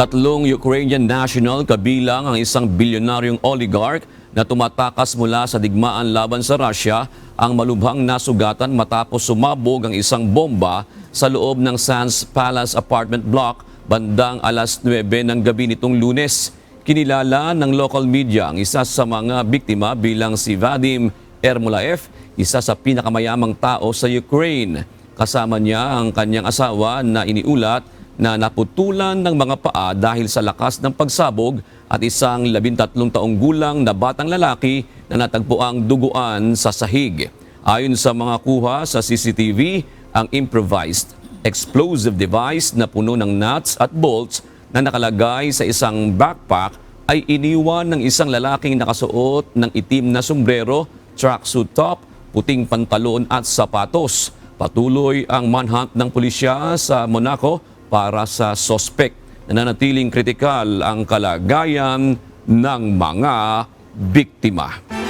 Tatlong Ukrainian national kabilang ang isang bilyonaryong oligarch na tumatakas mula sa digmaan laban sa Russia ang malubhang nasugatan matapos sumabog ang isang bomba sa loob ng Sands Palace apartment block bandang alas 9 ng gabi nitong Lunes. Kinilala ng local media ang isa sa mga biktima bilang si Vadim Ermolaev, isa sa pinakamayamang tao sa Ukraine. Kasama niya ang kanyang asawa na iniulat na naputulan ng mga paa dahil sa lakas ng pagsabog at isang 13 taong gulang na batang lalaki na natagpuang duguan sa sahig. Ayon sa mga kuha sa CCTV, ang improvised explosive device na puno ng nuts at bolts na nakalagay sa isang backpack ay iniwan ng isang lalaking nakasuot ng itim na sombrero, tracksuit top, puting pantalon at sapatos. Patuloy ang manhunt ng pulisya sa Monaco para sa suspect. Nananatiling kritikal ang kalagayan ng mga biktima.